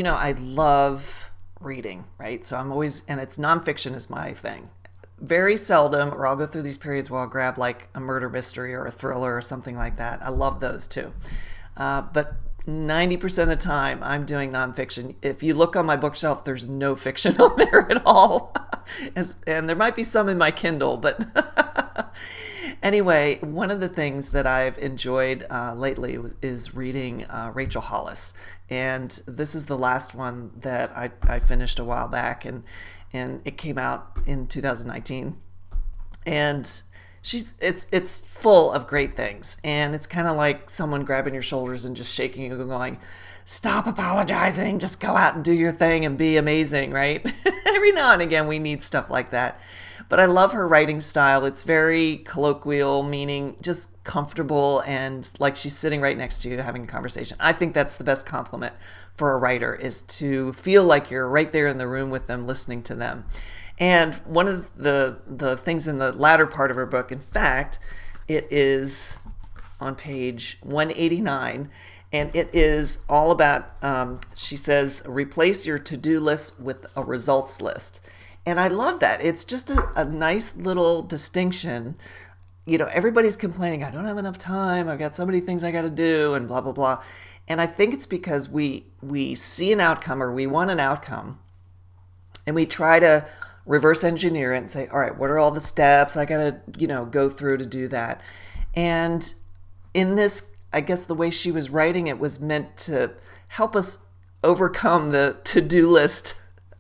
I love reading, right? So I'm always, and it's nonfiction is my thing. Very seldom, or I'll go through these periods where I'll grab like a murder mystery or a thriller or something like that. I love those too. But 90% of the time, I'm doing nonfiction. If you look on my bookshelf, there's no fiction on there at all. And there might be some in my Kindle, but anyway, one of the things that I've enjoyed lately is reading Rachel Hollis. And this is the last one that I finished a while back, and it came out in 2019. And it's full of great things, and it's kind of like someone grabbing your shoulders and just shaking you and going, stop apologizing, just go out and do your thing and be amazing, right? Every now and again we need stuff like that. But I love her writing style. It's very colloquial, meaning just comfortable, and like she's sitting right next to you having a conversation. I think that's the best compliment for a writer, is to feel like you're right there in the room with them, listening to them. And one of the things in the latter part of her book, in fact, it is on page 189, and it is all about, she says, replace your to-do list with a results list. And I love that. It's just a nice little distinction. Everybody's complaining, I don't have enough time, I've got so many things I got to do, and blah, blah, blah. And I think it's because we see an outcome, or we want an outcome, and we try to reverse engineer it and say, all right, what are all the steps I got to, go through to do that? And in this, I guess the way she was writing it was meant to help us overcome the to-do list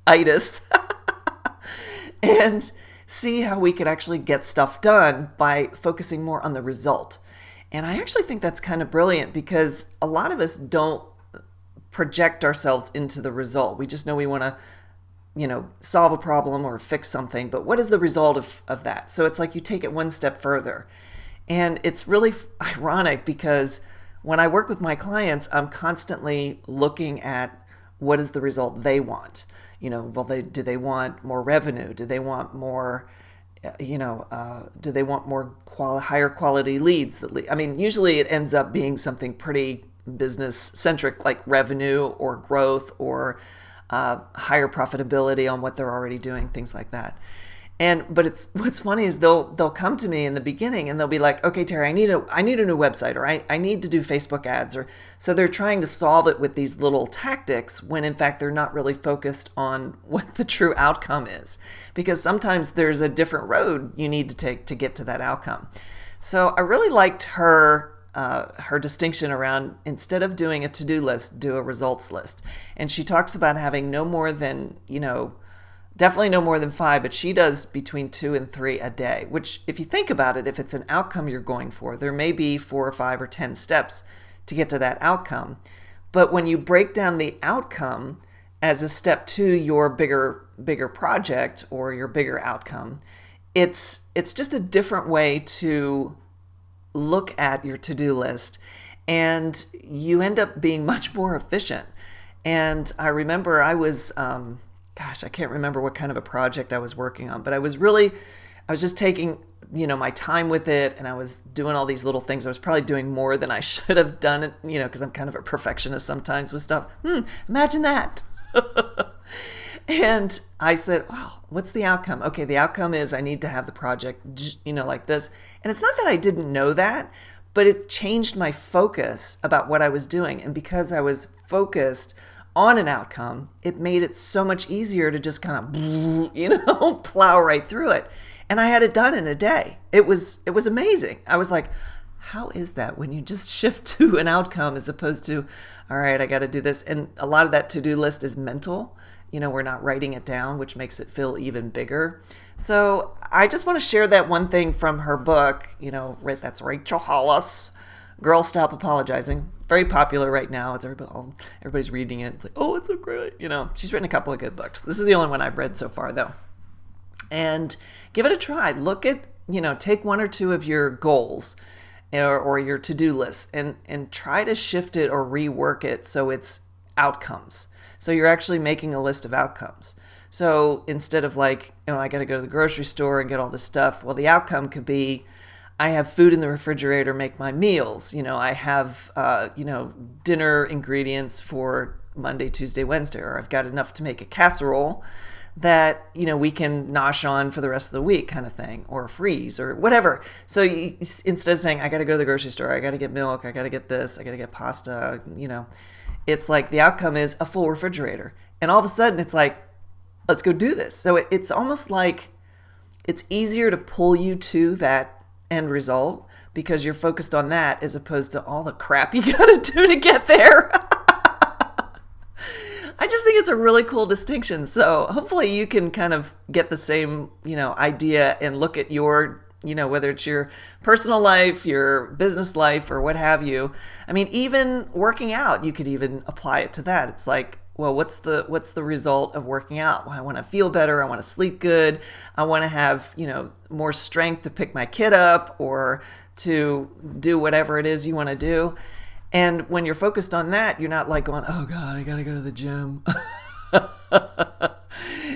itis and see how we could actually get stuff done by focusing more on the result. And I actually think that's kind of brilliant, because a lot of us don't project ourselves into the result. We just know we want to solve a problem or fix something, but what is the result of that? So it's like you take it one step further. And it's really ironic, because when I work with my clients, I'm constantly looking at what is the result they want. Do they want more revenue? Do they want more, do they want more higher quality leads? Usually it ends up being something pretty business centric, like revenue or growth or higher profitability on what they're already doing, things like that. But what's funny is they'll come to me in the beginning and they'll be like, okay, Terry, I need a new website, or I need to do Facebook ads, or so they're trying to solve it with these little tactics, when in fact they're not really focused on what the true outcome is, because sometimes there's a different road you need to take to get to that outcome. So I really liked her distinction around, instead of doing a to-do list, do a results list. And she talks about having no more than, definitely no more than 5, but she does between 2 and 3 a day, which, if you think about it, if it's an outcome you're going for, there may be 4 or 5 or 10 steps to get to that outcome. But when you break down the outcome as a step to your bigger project or your bigger outcome, it's just a different way to look at your to-do list, and you end up being much more efficient. And I remember I was, I can't remember what kind of a project I was working on, but I was just taking, my time with it, and I was doing all these little things. I was probably doing more than I should have done it, because I'm kind of a perfectionist sometimes with stuff. Imagine that. And I said, wow, what's the outcome? Okay, the outcome is I need to have the project, like this. And it's not that I didn't know that, but it changed my focus about what I was doing. And because I was focused on an outcome, it made it so much easier to just kind of, plow right through it. And I had it done in a day. It was amazing. I was like, how is that when you just shift to an outcome as opposed to, all right, I got to do this. And a lot of that to-do list is mental. We're not writing it down, which makes it feel even bigger. So I just want to share that one thing from her book. That's Rachel Hollis, Girl Stop Apologizing. Very popular right now. Everybody's reading it. It's like, oh, it's so great. She's written a couple of good books. This is the only one I've read so far, though. And give it a try. Look at, take 1 or 2 of your goals or your to-do list and try to shift it or rework it so it's outcomes. So you're actually making a list of outcomes. So instead of like, I got to go to the grocery store and get all this stuff, well, the outcome could be, I have food in the refrigerator, make my meals. I have, dinner ingredients for Monday, Tuesday, Wednesday, or I've got enough to make a casserole that, we can nosh on for the rest of the week kind of thing, or freeze or whatever. So instead of saying, I got to go to the grocery store, I got to get milk, I got to get this, I got to get pasta, it's like the outcome is a full refrigerator. And all of a sudden it's like, let's go do this. So it's almost like it's easier to pull you to that end result because you're focused on that as opposed to all the crap you got to do to get there. I just think it's a really cool distinction. So hopefully you can kind of get the same, idea and look at your, whether it's your personal life, your business life, or what have you. I mean, even working out, you could even apply it to that. It's like, well, what's the result of working out? Well, I want to feel better. I want to sleep good. I want to have, more strength to pick my kid up or to do whatever it is you want to do. And when you're focused on that, you're not like going, oh God, I got to go to the gym.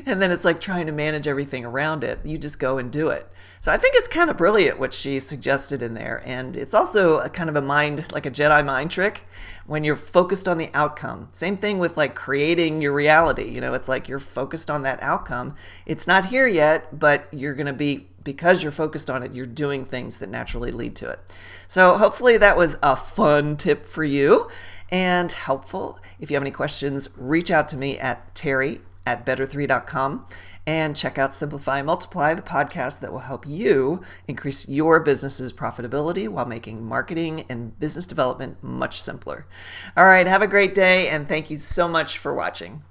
And then it's like trying to manage everything around it. You just go and do it. So I think it's kind of brilliant what she suggested in there. And it's also a kind of a mind, like a Jedi mind trick when you're focused on the outcome. Same thing with like creating your reality. It's like you're focused on that outcome. It's not here yet, but you're going to be, because you're focused on it, you're doing things that naturally lead to it. So hopefully that was a fun tip for you and helpful. If you have any questions, reach out to me at terry@better3.com and check out Simplify and Multiply, the podcast that will help you increase your business's profitability while making marketing and business development much simpler. All right, have a great day, and thank you so much for watching.